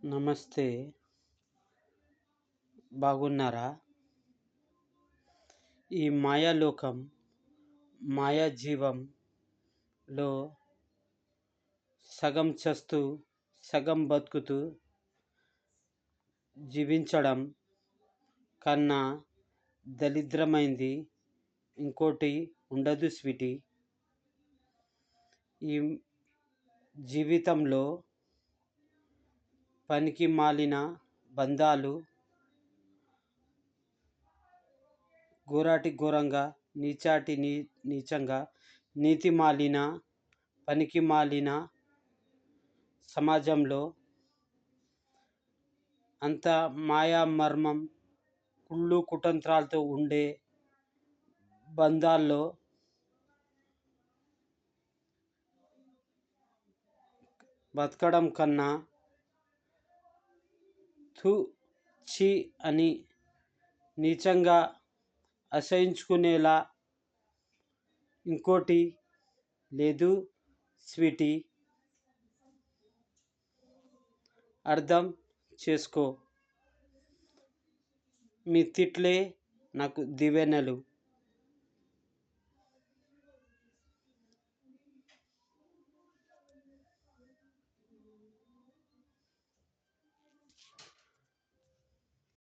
నమస్తే. బాగున్నారా? ఈ మాయాలోకం, మాయాజీవంలో సగం చస్తూ, సగం బతుకుతూ జీవించడం కన్నా దరిద్రమైంది ఇంకోటి ఉండదు స్వీటీ. ఈ జీవితంలో పనికి మాలిన బంధాలు, ఘోరాటి ఘోరంగా, నీచాటి నీచంగా, నీతి మాలిన, పనికి మాలిన సమాజంలో అంత మాయా మర్మం, కుళ్ళు కుతంత్రాలతో ఉండే బంధాల్లో బతకడం కన్నా థు ఛీ అని నీచంగా అసహించుకునేలా ఇంకోటి లేదు స్వీటీ. అర్థం చేసుకో. మీ తిట్లే నాకు దివెనలు.